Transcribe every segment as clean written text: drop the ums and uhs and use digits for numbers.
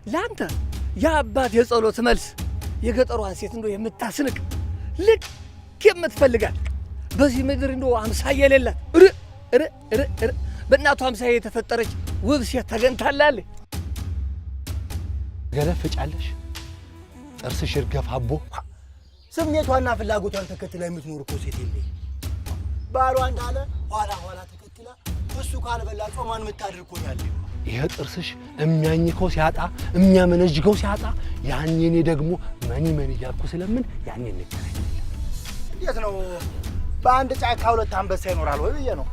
ላንተ ያባት የጸሎት መልስ የገጠሯን ሴት እንደው የምታስንቅ ልክ የምትፈልጋት በዚህ ምድር እንደው አምሳያ የሌላት በእናቷ አምሳያ የተፈጠረች ውብ ሴት ተገኝታላለች። ገለፍጫለሽ ጥርስሽ እርገፋቦ ስሜቷና ፍላጎቷን ተከትላ የምትኖር እኮ ሴት የለኝ። ባሏ እንዳለ ኋላ ኋላ ተከትላ እሱ ካልበላ ጾሟን የምታድር እኮ ያለ። ይሄ ጥርስሽ የሚያኝከው ሲያጣ የሚያመነጅገው ሲያጣ ያኔ እኔ ደግሞ መኒ እያልኩ ስለምን ያኔ እንገናኛለን። እንዴት ነው በአንድ ጫካ ሁለት አንበሳ ይኖራል ወይ ብዬ ነው።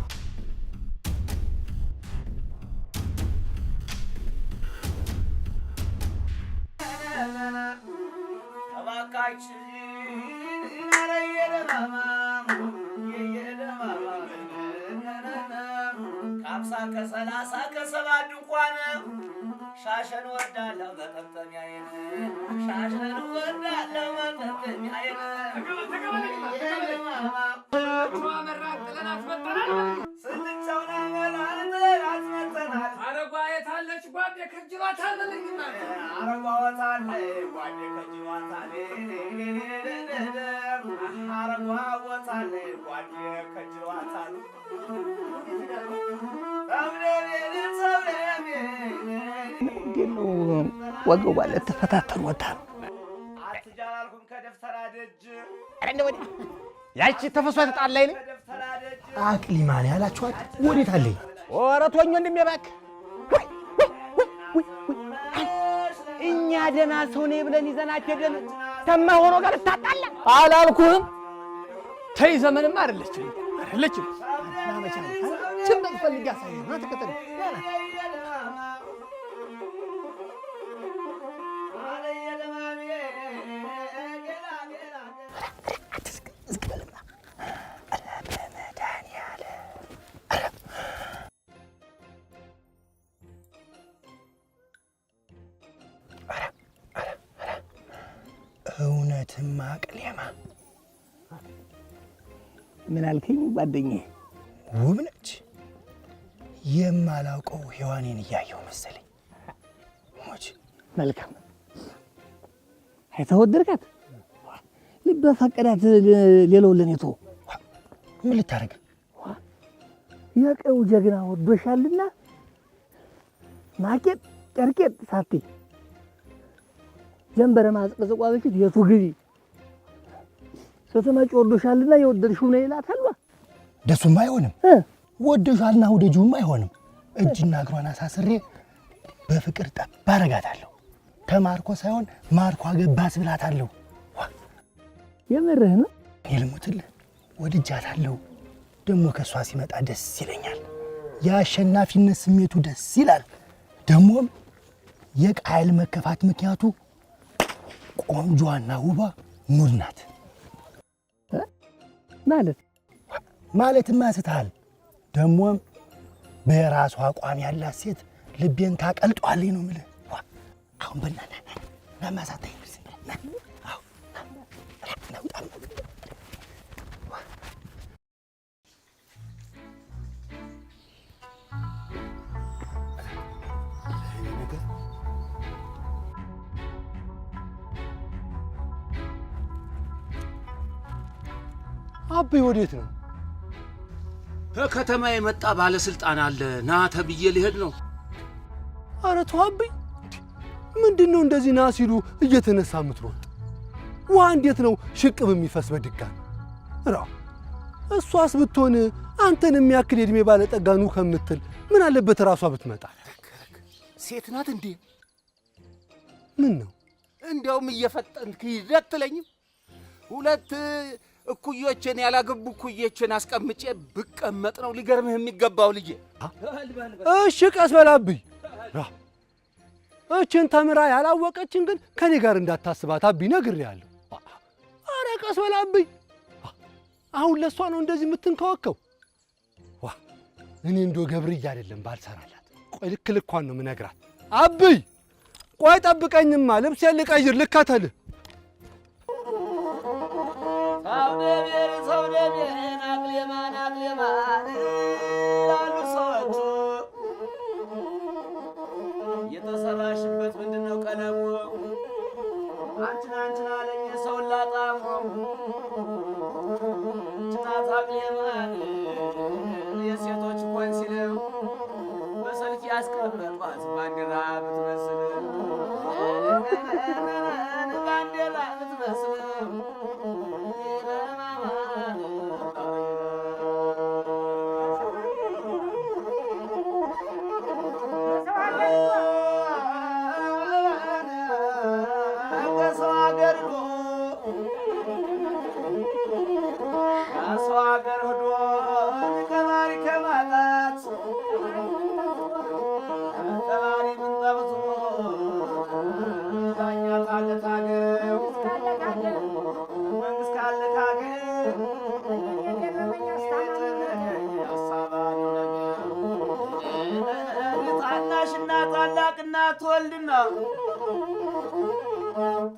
ከሰላሳ ከሰባ ድንኳን ሻሸን ወዳለሁ መጠምጠሚያዬን ሻሸን ወዳለሁ መጠምጠሚያዬን ስንቻውን አመላልጠን አስመተናል። አረጓ የታለች ጓዴ ከጅሏታል በለኝና አረጓ ወታለች ጓዴ ከጅሏታል አረጓ ወታለች ጓዴ ከጅሏታል እንዴት ነው ወገው ባለ ተፈታተን ወጣ አትጃላልኩም ከደፍተራ ደጅ እንደ ወዲህ ያቺ ተፈሷ ተጣላይ ነው አቅሊማን ያላችኋት ወዴት አለኝ? ኧረ ተወኝ ወንድሜ እባክህ። እኛ ደህና ሰው ነኝ ብለን ይዘናቸው ሄደን ተማሆኖ ጋር ታጣላ አላልኩህም? ተይ ዘመንም አይደለችም ናመቻ ችንበል ፈልጋ ሳይሆን ተከተለ እውነትም አቅሌማ ምን አልከኝ ጓደኛዬ? ውብ ነች። የማላውቀው ሔዋኔን እያየው መሰለኝ። ሞች መልካም አይተወደድካት ልብ ፈቀዳት። ሌላው ለኔቶ ምን ልታረግ? የቀው ጀግና ወዶሻልና ማቄት ጨርቄት ሳቲ ጀንበረ ማጽቀጽቋ በፊት የቱ ግቢ ስትመጪ ወዶሻልና የወደድሽው ነው ይላታል። ደሱም አይሆንም ወደሻልና ወደጁም አይሆንም። እጅና እግሯን አሳስሬ በፍቅር ጠብ አረጋታለሁ። ተማርኮ ሳይሆን ማርኮ አገባስ ብላታለሁ። የምርህ ነው? ይልሙትልህ ወድጃታለሁ። ደሞ ከሷ ሲመጣ ደስ ይለኛል። የአሸናፊነት ስሜቱ ደስ ይላል። ደሞም የቃይል መከፋት ምክንያቱ ቆንጆና ውባ ኑር ናት ማለትማ ስትሃል ደሞም በራሷ አቋም ያላት ሴት ልቤን ታቀልጧለኝ ነው የምልህ። አሁን በእናትህ ለማሳታይ አቤ ወዴት ነው? ከከተማ የመጣ ባለስልጣን አለ ና ተብዬ ልሄድ ነው። ኧረ ተው አቤ፣ ምንድነው እንደዚህ ና ሲሉ እየተነሳ የምትሮጥ? ውሃ እንዴት ነው ሽቅብ የሚፈስ በድጋሚ? እሷስ ብትሆን አንተን የሚያክል የእድሜ ባለጠጋ ኑ ከምትል ምን አለበት ራሷ ብትመጣ? ሴት ናት እንዴ? ምን ነው እንዲያውም እየፈጠንክ ይደትለኝም ሁለት እኩዮችን ያላገቡ እኩዮችን አስቀምጬ ብቀመጥ ነው ሊገርምህ የሚገባው ልጄ። እሺ ቀስ በላብኝ። እችን ተምራ ያላወቀችን ግን ከኔ ጋር እንዳታስባት አቢ ነግሬያለሁ። አረ ቀስ በላብኝ። አሁን ለሷ ነው እንደዚህ የምትንከወከው? እኔ እንዶ ገብርዬ አይደለም ባልሰራላት። ቆይ ልክ ልኳን ነው የምነግራት። አብይ ቆይ ጠብቀኝማ፣ ልብሴን ልቀይር ልከተልህ። ሰውደቤን አቅሌማን ያሉ ሰዎች የተሰራሽበት ምንድን ምንድነው ቀለሙ? አንቺን አለኝ ሰውን ላጣሙ ጭናት አቅሌማን የሴቶች ኮንሲል በሰልፍ ያስቀመጧት ባንዲራ ብትመስል ባንዲራ ብትመስል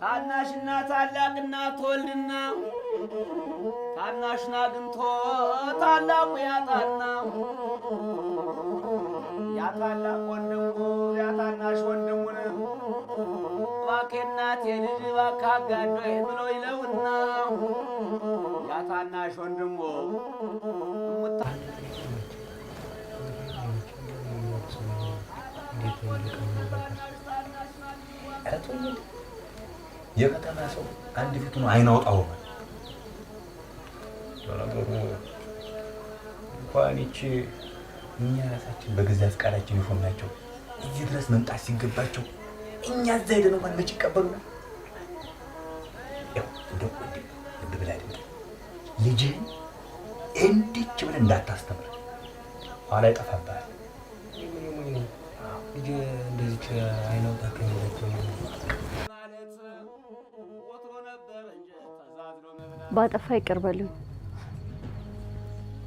ታናሽና ታላቅና ትወልድና ታናሽና አግኝቶ ታላቁ ያጣና ያታላቅ ወንድሙ ያታናሽ ወንድሙን እባክህ እናቴ ልጅ እባክህ አጋዶኝ ብሎ ይለውና ያታናሽ ወንድሙ የከተማ ሰው አንድ ፊቱ ነው አይናውጣው ነው። ለነገሩ እንኳን ይቺ እኛ ራሳችን በገዛ ፍቃዳችን ይሾምናቸው እዚህ ድረስ መምጣት ሲገባቸው እኛ እዛ ሄደን እንኳን መች ይቀበሉናል? ያው እንደው ልብ ብለህ አይደል ልጅህን እንዲች ብለህ እንዳታስተምር ኋላ ይጠፋብሃል። ልጅ እንደዚች አይናውጣ ከሚላቸው ባጠፋ ይቅር በሉኝ።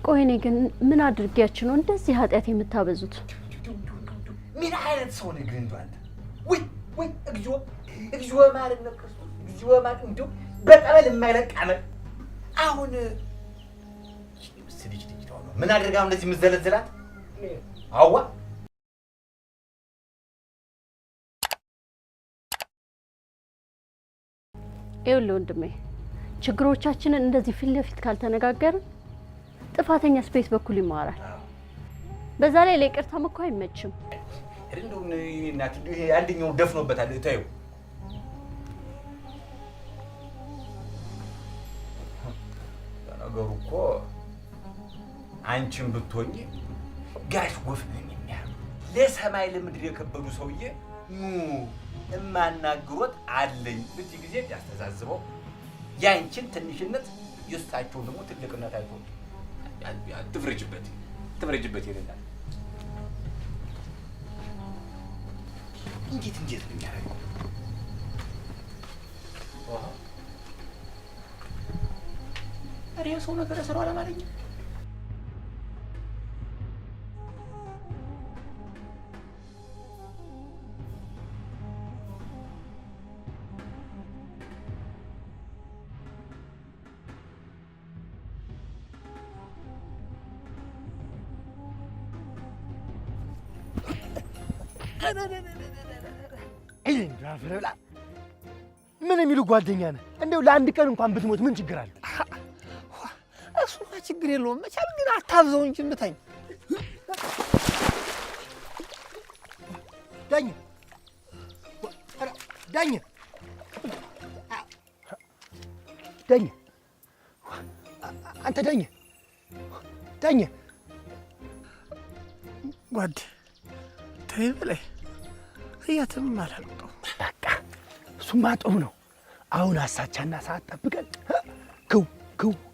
ቆይ እኔ ግን ምን አድርጊያችሁ ነው እንደዚህ ኃጢአት የምታበዙት? ምን አይነት ሰው ነህ ግን አንተ? ወይ እግዚኦ ማለት ነው ክርስቶስ እግዚኦ ማለት እንደው በጠበል የማይለቅ አመል። አሁን ልጅ ነው ምን አድርጋ እንደዚህ የምትዘለዝላት? አዋ ይኸውልህ ወንድሜ ችግሮቻችንን እንደዚህ ፊት ለፊት ካልተነጋገርን ጥፋተኛስ በየት በኩል ይማራል? በዛ ላይ ለይቅርታም እኮ አይመችም። እንደውም እናት ይሄ አንደኛው ደፍኖበታል። ታዩ ነገሩ እኮ አንቺም ብትሆኚ ጋሽ ጎፍ ነኝ የሚያሉ ለሰማይ ለምድር የከበዱ ሰውዬ እማናግሮት አለኝ በዚህ ጊዜ ያስተዛዝበው ያንቺን ትንሽነት የእሳቸውን ደግሞ ትልቅነት አይቶ ትፍረጅበት ይላል። እንዴት ነው የሚያደርገው? ኧረ የሰው ነገር ስራው አላማረኝ። ምን የሚሉ ጓደኛ ነህ? እንደው ለአንድ ቀን እንኳን ብትሞት ምን ችግር አለ? እሱማ ችግር የለውም። መቻል ግን አታብዘው እንጂ ምታኝ። ዳኝ አንተ ዳኝ ጓድ ተይ በላይ እያትም አላልቀው። በቃ እሱማ ጥሩ ነው። አሁን አሳቻና ሰዓት ጠብቀን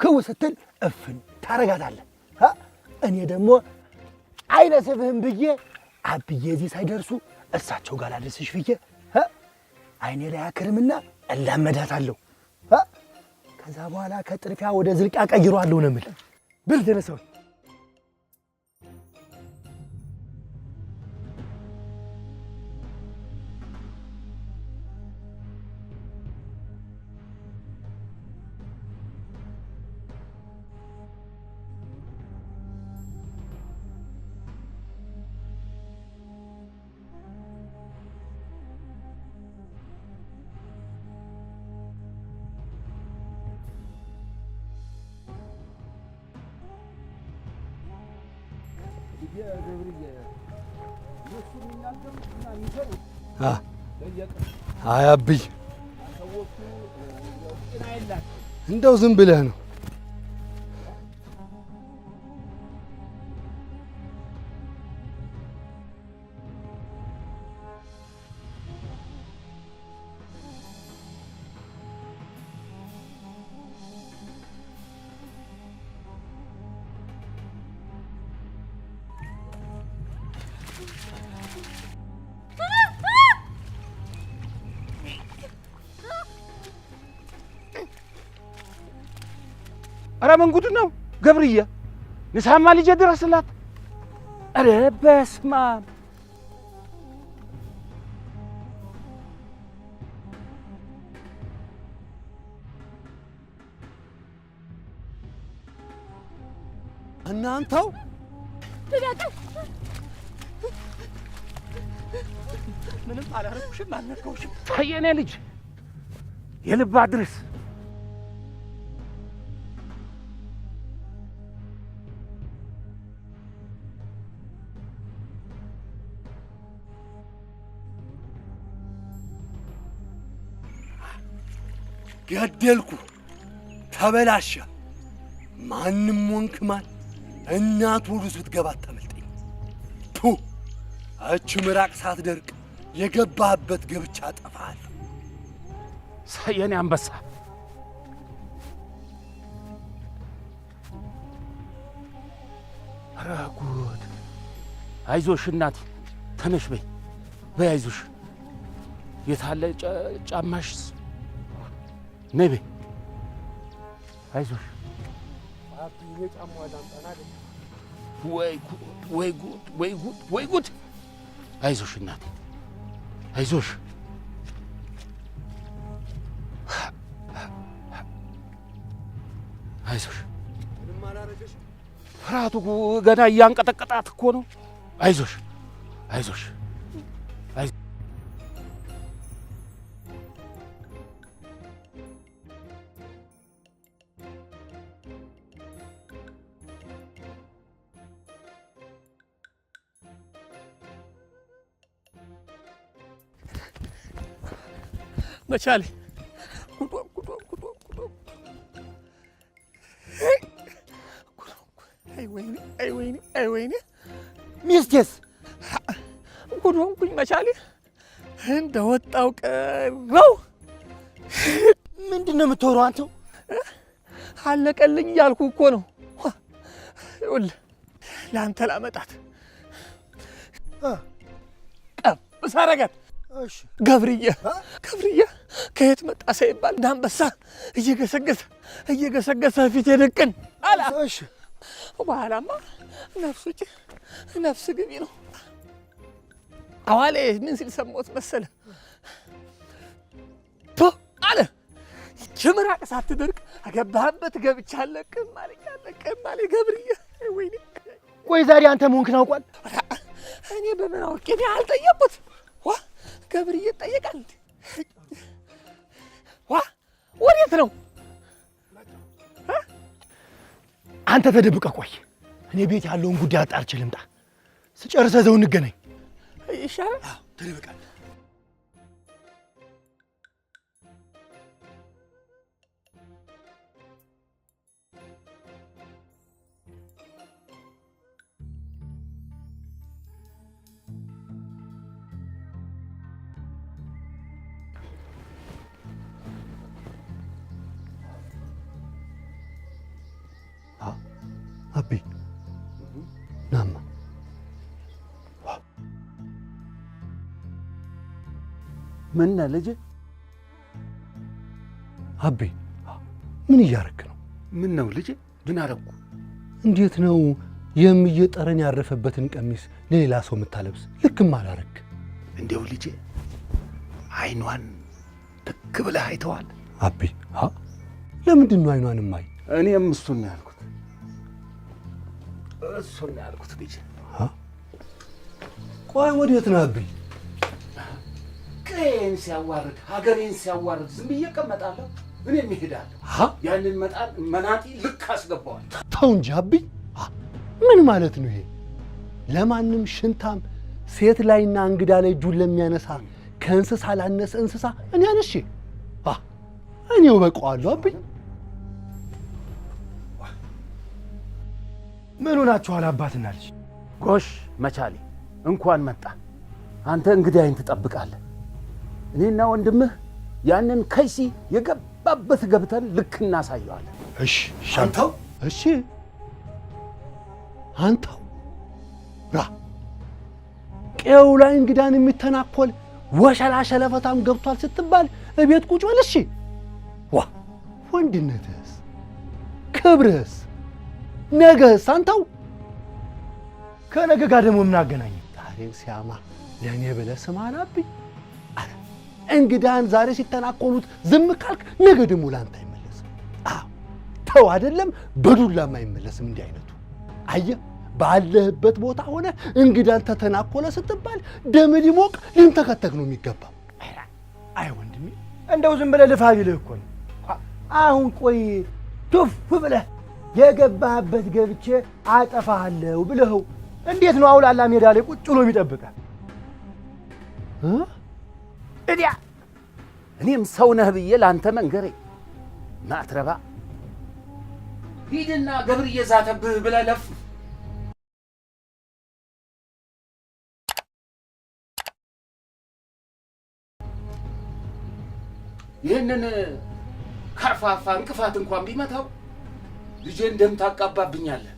ክው ስትል እፍን ታረጋታለህ። እኔ ደግሞ አይነስብህም ብዬ አብዬ እዚህ ሳይደርሱ እሳቸው ጋር ላድርስሽ ብዬ አይኔ ላይ አክርምና እላመዳታለሁ። ከዛ በኋላ ከጥርፊያ ወደ ዝልቂያ ቀይሯለሁ ነው የምልህ። ብል ተነሳው አይ አብይ እንደው ዝም ብለህ ነው። ኧረ ምን ጉድ ነው ገብርዬ! ንሳማ ልጄ ድረስላት! ኧረ በስመ አብ! እናንተው ምንም አላረኩሽም፣ አልነካሁሽም። የኔ ልጅ የልብ አድርስ። ገደልኩ፣ ተበላሸ። ማንም ወንክ ማን እናት ወዱ ስትገባ አታመልጠኝ። ቱ እች ምራቅ ሳትደርቅ የገባህበት ገብቻ አጠፋለሁ። የኔ አንበሳ ኧረ ጉድ! አይዞሽ እናቴ ተነሽ በይ በይ፣ አይዞሽ። የታለ ጫማሽስ? ነይ በይ አይዞሽ። ወይ ጉድ ወይ ጉድ ወይ ጉድ ወይ ጉድ! አይዞሽ እናቴ አይዞሽ። አይዞሽ። ፍርሃቱ ገና እያንቀጠቀጣት እኮ ነው። አይዞሽ አይዞሽ። መቻሌ አይ ወይኔ ሚስቴስ ጉድ ሆንኩኝ። መቻሌ እንደወጣው ቀረው። ምንድን ነው የምትወራው አንተው? አለቀልኝ እያልኩ እኮ ነው። ይኸውልህ ለአንተ ላመጣት ቀብስ አደረጋት። ገብርዬ ከየት መጣ ሳይባል እንዳንበሳ እየገሰገሰ ፊት የደቅን አላ። በኋላማ ነፍስ ውጭ ነፍስ ግቢ ነው። አዋሌ ምን ሲል ሰማሁት መሰለ? አለ ጅምራቅ ሳትደርቅ አገባህበት ገብቻ አለቅም አለኝ ገብርዬ። ወይኔ ቆይ ዛሬ አንተ መሆንክን አውቋል? እኔ በምን አውቄ? እኔ አልጠየቅኩት። ዋ ገብርዬ ይጠየቃል? ዋ ወዴት ነው? አንተ ተደብቀ ቆይ፣ እኔ ቤት ያለውን ጉዳይ አጣርቼ ልምጣ። ስጨርሰ ዘው እንገናኝ ይሻላል። ተደብቃለህ። አቤ ናማ ምን ልጅ? አቤ ምን እያረክ ነው? ምን ነው ልጅ? ምን አረኩ? እንዴት ነው የምዬ ጠረን ያረፈበትን ቀሚስ ለሌላ ሰው የምታለብስ? ልክም አላረክ። እንዴው ልጅ አይኗን ትክ ብለህ አይተዋል? አቤ ለምንድን ነው አይኗን ማይ? እኔም እሱን ነው ያልኩት ልጅ። ቆይ ወዴት ነው አቤ? ቀዬን ሲያዋርድ ሀገሬን ሲያዋርድ ዝም ብዬ እቀመጣለሁ? እኔም እሄዳለሁ። ያንን መናጢ ልክ አስገባዋል። ተው እንጂ አቤ፣ ምን ማለት ነው ይሄ? ለማንም ሽንታም ሴት ላይና እንግዳ ላይ እጁን ለሚያነሳ ከእንስሳ ላነሰ እንስሳ እኔ አንሺ እኔው በቀዋለሁ አብኝ። ምን ሆናችኋል አባትና ልጅ? ጎሽ መቻሌ እንኳን መጣ። አንተ እንግዳይን ትጠብቃለህ። እኔና ወንድምህ ያንን ከይሲ የገባበት ገብተን ልክ እናሳየዋለን። እሺ ሻንታው እሺ አንተው ራ ቄው ላይ እንግዳን የሚተናኮል ወሸላ ሸለፈታም ገብቷል ስትባል እቤት ቁጭ በል። እሺ ዋ ወንድነትስ ክብርስ ነገስ አንተው ከነገ ጋር ደግሞ ምን አገናኘ? ዛሬን ሲያማ ለእኔ ብለህ ስማ አላብኝ። አረ እንግዳን ዛሬ ሲተናኮሉት ዝም ካልክ ነገ ደግሞ ላንተ አይመለስም። አዎ ተው አይደለም በዱላም አይመለስም። እንዲህ አይነቱ አየህ ባለህበት ቦታ ሆነ እንግዳን ተተናኮለ ስትባል ደም ሊሞቅ ልንተከተክ ነው የሚገባው። አይ ወንድሜ እንደው ዝም ብለህ ልፋ ቢልህ እኮ ነው። አሁን ቆይ ቱፍ ብለህ የገባህበት ገብቼ አጠፋሃለሁ ብለኸው እንዴት ነው አውላላ ሜዳ ላይ ቁጭ ብሎ የሚጠብቀህ? እዲያ እኔም ሰው ነህ ብዬ ለአንተ መንገሬ ማትረባ ሂድና ገብርዬ ዛተብህ ብለህ ለፍ። ይህንን ከርፋፋ እንቅፋት እንኳን ቢመታው ልጄ እንደምታቃባብኛለህ።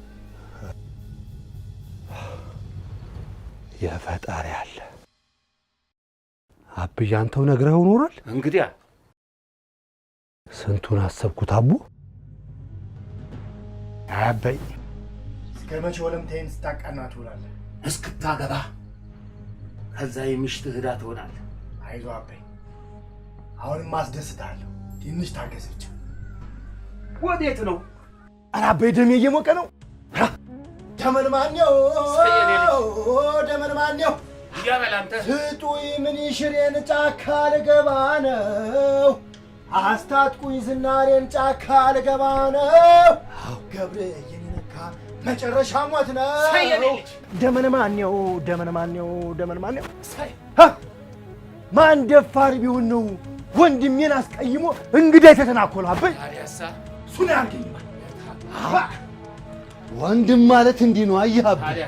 የፈጣሪ አለ አብዬ አንተው ነግረኸው ኖሯል። እንግዲያ ስንቱን አሰብኩት አቡ። አበይ እስከ መቼ ወለምታይን ስታቃና ትውላለህ? እስክታገባ ከዛ የሚሽትህ ዕዳ ትሆናለህ። አይዞህ አበይ አሁንም አስደስታለሁ። ትንሽ ታገስ ብቻ። ወዴት ነው? ኧረ አበይ ደሜ እየሞቀ ነው። ደመንማኔው ደመንማኔው ያበላንተ ስጡኝ ምን ሽሬን ጫካ ልገባ ነው። አስታጥቁኝ ዝናሬን ጫካ ልገባ ነው። ገብርዬን ነካ መጨረሻ ሞት ነው። ደመንማኔው ደመንማኔው ደመንማኔው ማን ደፋር ቢሆን ነው ወንድሜን አስቀይሞ እንግዳ የተተናኮለ? አበይ እሱን ያርገኝ። ወንድም ማለት እንዲህ ነው። አየህ አበይ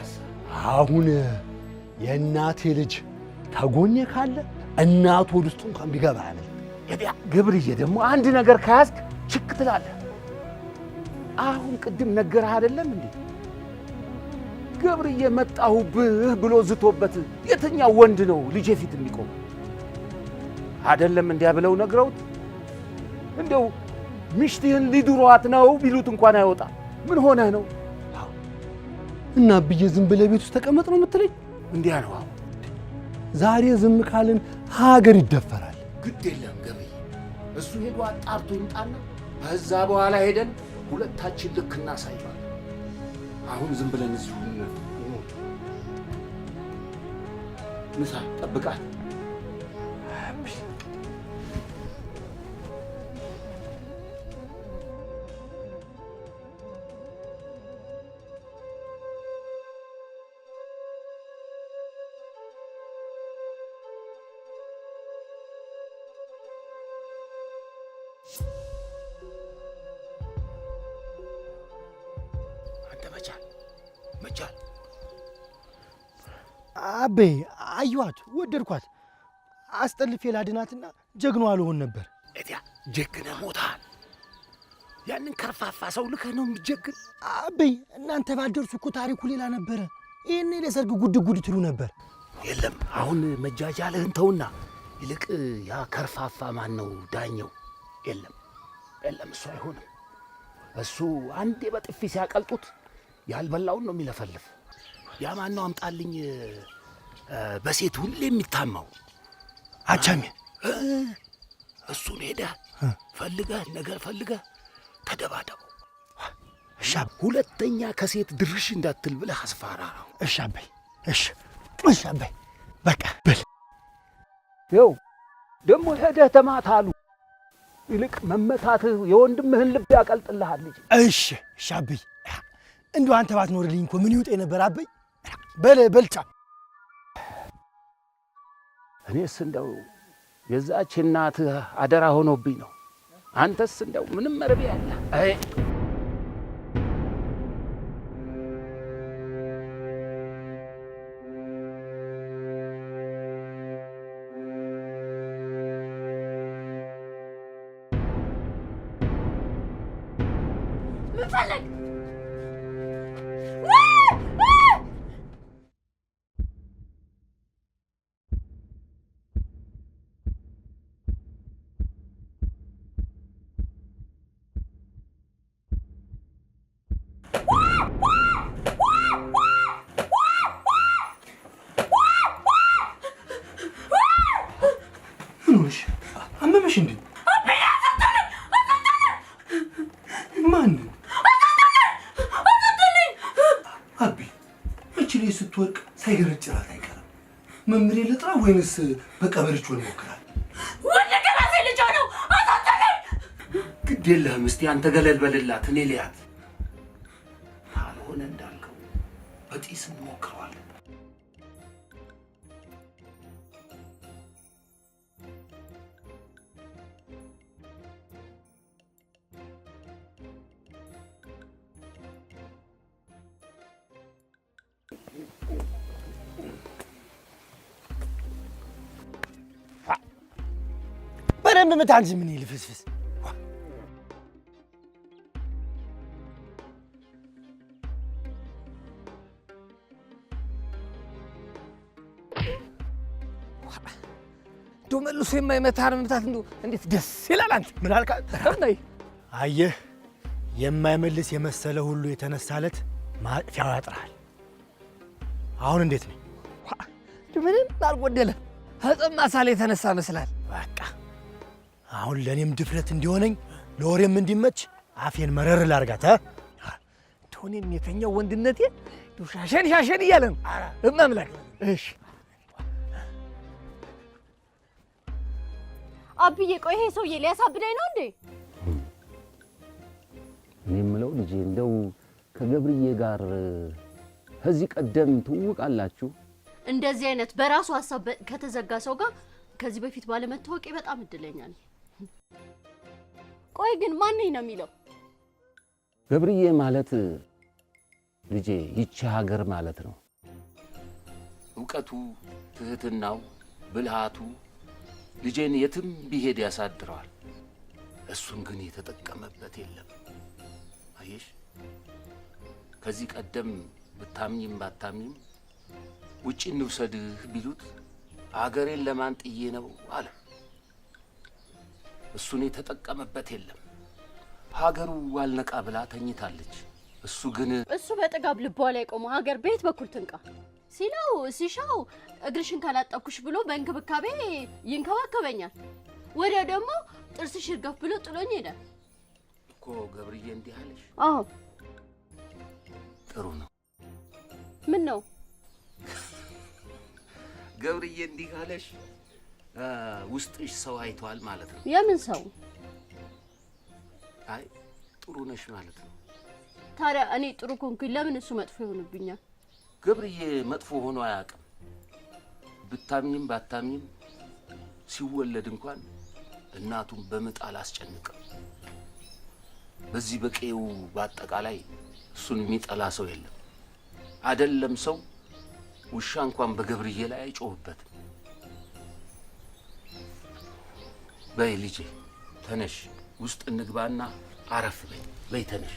አሁን የእናቴ ልጅ ተጎኔ ካለ እናቱ ወደ ውስጡ እንኳን ቢገባ ያለ ገብርዬ ደግሞ አንድ ነገር ከያዝክ ችክ ትላለህ። አሁን ቅድም ነገርህ አይደለም እንዴ ገብርዬ መጣሁብህ ብሎ ዝቶበት የትኛው ወንድ ነው ልጄ ፊት የሚቆም? አይደለም እንዲያ ብለው ነግረውት እንደው ሚስትህን ሊድሯት ነው ቢሉት እንኳን አይወጣ። ምን ሆነህ ነው? እና አብዬ ዝም ብለህ ቤት ውስጥ ተቀመጥ ነው የምትለኝ? እንዲያ ነው። አሁን ዛሬ ዝም ካልን ሀገር ይደፈራል። ግድ የለም ገብርዬ እሱ ሄዶ አጣርቶ ይምጣና ከዛ በኋላ ሄደን ሁለታችን ልክ እናሳየዋለን። አሁን ዝም ብለን እዚሁ ምሳ ጠብቃት። መቻል አበይ አየኋት፣ ወደድኳት። አስጠልፌ ላድናትና ጀግናዋ ልሆን ነበር። እዲያ ጀግነ ሞታል። ያንን ከርፋፋ ሰው ልከህ ነው የሚጀግን? አበይ እናንተ ባልደርሱ እኮ ታሪኩ ሌላ ነበረ። ይህኔ ለሰርግ ጉድ ጉድ ትሉ ነበር። የለም አሁን መጃጃልህን ተውና ይልቅ ያ ከርፋፋ ማን ነው ዳኘው? የለም እሱ አይሆንም። እሱ አንዴ በጥፊ ሲያቀልጡት ያልበላውን ነው የሚለፈልፍ። ያ ማን ነው አምጣልኝ፣ በሴት ሁሌ የሚታማው አቻሜ። እሱን ሄደህ ፈልገህ ነገር ፈልገህ ተደባደቡ። እሺ ሁለተኛ ከሴት ድርሽ እንዳትል ብለህ አስፈራራው። እሺ አበይ፣ እሺ አበይ፣ በቃ በል። ይኸው ደግሞ ሄደህ ተማታ አሉ። ይልቅ መመታትህ የወንድምህን ልብ ያቀልጥልሃል ልጅ። እሺ አበይ፣ እንደው አንተ ባትኖርልኝ እኮ ምን ይውጤ ነበር አበይ። በልጫ እኔስ እንደው የዛች እናትህ አደራ ሆኖብኝ ነው። አንተስ እንደው ምንም መርቤ ያለ አይ አመመሽ እንዴ? ማን አቢ? እቺ ልጅ ስትወርቅ ሳይገረጭራት አይቀርም። መምሬ ልጥራ ወይንስ በቀበርቾ ነው ይሞክራል? ወደ ገራሴ ልጅ ነው አሳተለኝ። ግድ የለህም። እስቲ አንተ ገለል በልላት፣ እኔ ልያት። ካልሆነ እንዳልከው በጢስ እንሞክረዋለን። በደንብ ምታንዝ ምን ይልፍስፍስ ዶ መልሶ የማይመታር መምታት እንዴት ደስ ይላል። አንተ ምን አልካ? ተምናይ አየህ፣ የማይመልስ የመሰለ ሁሉ የተነሳለት ማጥፊያው ያጥራል። አሁን እንዴት ነው? ምንም አልጎደለ። ህጽም ማሳል የተነሳ መስላል። በቃ አሁን ለኔም ድፍረት እንዲሆነኝ ለወሬም እንዲመች አፌን መረር ላርጋት። ቶኔም የተኛው ወንድነቴ ሻሸን ሻሸን እያለ ነው እማምላክ። እሺ አብዬ፣ ቆይ ይሄ ሰውዬ ሊያሳብደኝ ነው እንዴ? እኔ የምለው ልጄ እንደው ከገብርዬ ጋር ከዚህ ቀደም ትውውቃላችሁ? እንደዚህ አይነት በራሱ ሐሳብ ከተዘጋ ሰው ጋር ከዚህ በፊት ባለመታወቄ በጣም እድለኛ ነኝ። ቆይ ግን ማን ነው የሚለው? ገብርዬ ማለት ልጄ ይቺ ሀገር ማለት ነው። ዕውቀቱ፣ ትህትናው፣ ብልሃቱ ልጄን የትም ቢሄድ ያሳድረዋል። እሱን ግን የተጠቀመበት የለም። አየሽ፣ ከዚህ ቀደም ብታምኝም ባታምኝም ውጪ እንውሰድህ ቢሉት አገሬን ለማን ጥዬ ነው አለ። እሱን የተጠቀመበት የለም። ሀገሩ አልነቃ ብላ ተኝታለች። እሱ ግን እሱ በጥጋብ ልቧ ላይ ቆሞ ሀገር ቤት በኩል ትንቃ ሲለው ሲሻው እግርሽን ካላጠኩሽ ብሎ በእንክብካቤ ይንከባከበኛል። ወዲያ ደግሞ ጥርስሽ ይርገፍ ብሎ ጥሎኝ ሄደ እኮ። ገብርዬ እንዲህ አለሽ? አዎ። ጥሩ ነው። ምን ነው ገብርዬ እንዲህ አለሽ? ውስጥሽ ሰው አይቷል ማለት ነው። የምን ሰው? አይ ጥሩ ነሽ ማለት ነው። ታዲያ እኔ ጥሩ ኮንኩኝ ለምን እሱ መጥፎ ይሆንብኛል? ገብርዬ መጥፎ ሆኖ አያውቅም። ብታምኝም ባታምኝም ሲወለድ እንኳን እናቱን በምጥ አላስጨንቅም። በዚህ በቄው በአጠቃላይ እሱን የሚጠላ ሰው የለም። አይደለም ሰው ውሻ እንኳን በገብርዬ ላይ አይጮህበትም። በይ ልጄ ተነሽ፣ ውስጥ እንግባና አረፍ በይ። በይ ተነሽ።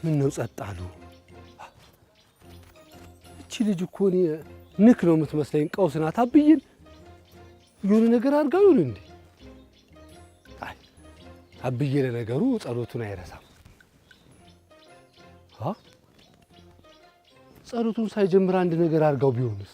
ምን ነው ጸጥ አሉ? እቺ ልጅ እኮ እኔ ንክ ነው የምትመስለኝ። ቀውስ ናት። አብይን የሆነ ነገር አድርጋው ይሁን እንዴ? አይ አብዬ ለነገሩ ጸሎቱን አይረሳም። ጸሎቱን ሳይጀምር አንድ ነገር አድርጋው ቢሆንስ?